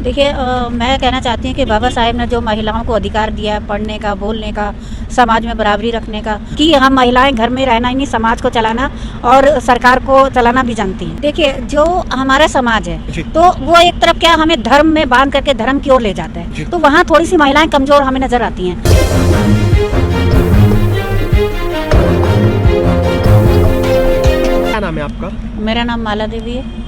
देखिए मैं कहना चाहती हूँ कि बाबा साहेब ने जो महिलाओं को अधिकार दिया है पढ़ने का, बोलने का, समाज में बराबरी रखने का, कि हम महिलाएं घर में रहना ही नहीं, समाज को चलाना और सरकार को चलाना भी जानती हैं। देखिए जो हमारा समाज है तो वो एक तरफ क्या हमें धर्म में बांध करके धर्म की ओर ले जाता है, तो वहाँ थोड़ी सी महिलाएं कमजोर हमें नजर आती हैं। क्या नाम है आपका? मेरा नाम माला देवी है।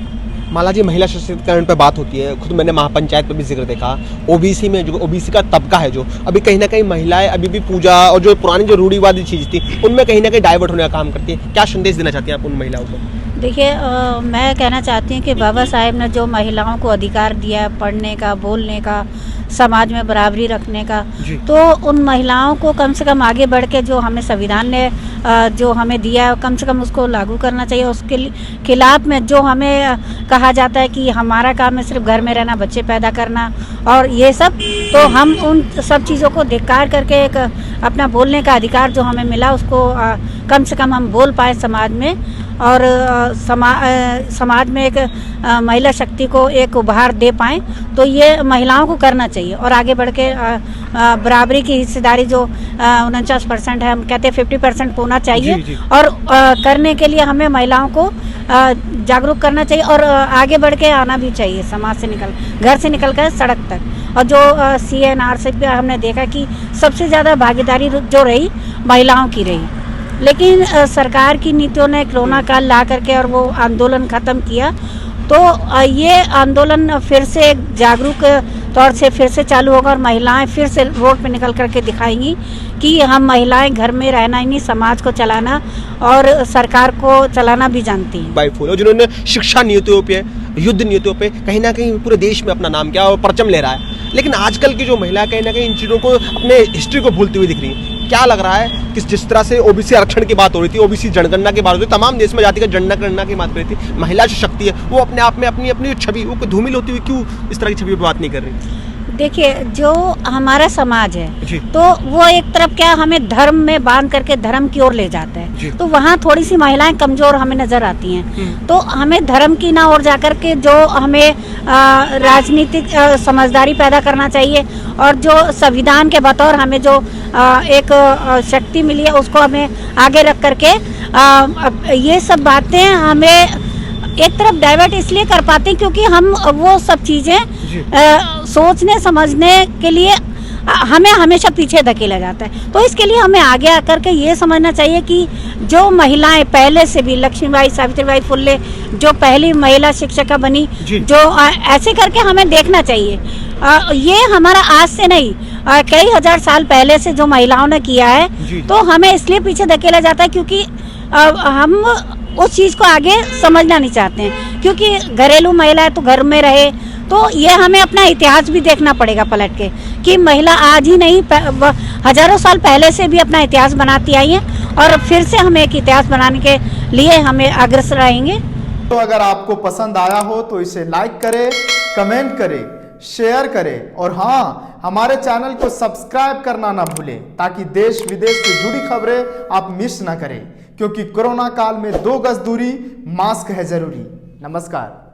माला जी, महिला सशक्तिकरण पे बात होती है, खुद मैंने महापंचायत पे भी जिक्र देखा। ओबीसी में जो ओबीसी का तबका है, जो अभी कहीं ना कहीं महिलाएं अभी भी पूजा और जो पुरानी जो रूढ़िवादी चीज थी उनमें कहीं ना कहीं डाइवर्ट होने का काम करती है। क्या संदेश देना चाहती हैं आप उन महिलाओं को? देखिए मैं कहना चाहती हूँ कि बाबा साहेब ने जो महिलाओं को अधिकार दिया है पढ़ने का, बोलने का, समाज में बराबरी रखने का, तो उन महिलाओं को कम से कम आगे बढ़ के जो हमें संविधान ने जो हमें दिया है कम से कम उसको लागू करना चाहिए। उसके खिलाफ में जो हमें कहा जाता है कि हमारा काम है सिर्फ घर में रहना, बच्चे पैदा करना और ये सब, तो हम उन सब चीज़ों को धिक्कार करके एक अपना बोलने का अधिकार जो हमें मिला उसको कम से कम हम बोल पाए समाज में, और समाज में एक महिला शक्ति को एक उपहार दे पाएँ, तो ये महिलाओं को करना चाहिए। और आगे बढ़ के बराबरी की हिस्सेदारी जो 49% है, हम कहते हैं 50% होना चाहिए। जी। और करने के लिए हमें महिलाओं को जागरूक करना चाहिए और आगे बढ़ के आना भी चाहिए, समाज से निकल, घर से निकल कर सड़क तक। और जो CNR से भी हमने देखा कि सबसे ज़्यादा भागीदारी जो रही महिलाओं की रही, लेकिन सरकार की नीतियों ने कोरोना काल ला करके और वो आंदोलन ख़त्म किया, तो ये आंदोलन फिर से जागरूक तौर से फिर से चालू होगा और महिलाएं फिर से रोड पे निकल करके दिखाएंगी कि हम महिलाएं घर में रहना ही नहीं, समाज को चलाना और सरकार को चलाना भी जानती हैं। बाई फूल जिन्होंने शिक्षा नीतियों पे, युद्ध नीतियों पे कहीं ना कहीं पूरे देश में अपना नाम किया और परचम ले रहा है, लेकिन आजकल की जो महिला कहीं ना कहीं इन चीज़ों को अपने हिस्ट्री को भूलती हुई दिख रही है। क्या लग रहा है कि जिस तरह से ओबीसी आरक्षण की बात हो रही थी, ओबीसी जनगणना की बात हो रही थी, तमाम देश में जाति का जनगणना की बात हो रही थी, महिला जो शक्ति है वो अपने आप में अपनी अपनी छवि वो धूमिल होती हुई क्यों इस तरह की छवि पर बात नहीं कर रही? देखिए जो हमारा समाज है तो वो एक तरफ क्या हमें धर्म में बांध करके धर्म की ओर ले जाता है, तो वहाँ थोड़ी सी महिलाएं कमजोर हमें नजर आती हैं। तो हमें धर्म की ना ओर जाकर के जो हमें राजनीतिक समझदारी पैदा करना चाहिए और जो संविधान के बतौर हमें जो एक शक्ति मिली है उसको हमें आगे रख करके ये सब बातें हमें एक तरफ डाइवर्ट इसलिए कर पाते हैं क्योंकि हम वो सब चीज़ें सोचने समझने के लिए हमें हमेशा पीछे धकेला जाता है। तो इसके लिए हमें आगे आकर के ये समझना चाहिए कि जो महिलाएं पहले से भी, लक्ष्मीबाई, सावित्रीबाई फुले जो पहली महिला शिक्षिका बनी, जो ऐसे करके हमें देखना चाहिए। ये हमारा आज से नहीं, कई हजार साल पहले से जो महिलाओं ने किया है, तो हमें इसलिए पीछे धकेला जाता है क्योंकि हम उस चीज़ को आगे समझना नहीं चाहते हैं। क्योंकि घरेलू महिला है तो घर में रहे, तो ये हमें अपना इतिहास भी देखना पड़ेगा पलट के कि महिला आज ही नहीं हजारों साल पहले से भी अपना इतिहास बनाती आई है और फिर से हमें एक इतिहास बनाने के लिए हमें अग्रसर रहेंगे। तो अगर आपको पसंद आया हो तो इसे लाइक करें, कमेंट करें, शेयर करें और हाँ, हमारे चैनल को सब्सक्राइब करना ना भूलें ताकि देश विदेश से जुड़ी खबरें आप मिस ना करें, क्योंकि कोरोना काल में 2 गज दूरी, मास्क है जरूरी। नमस्कार।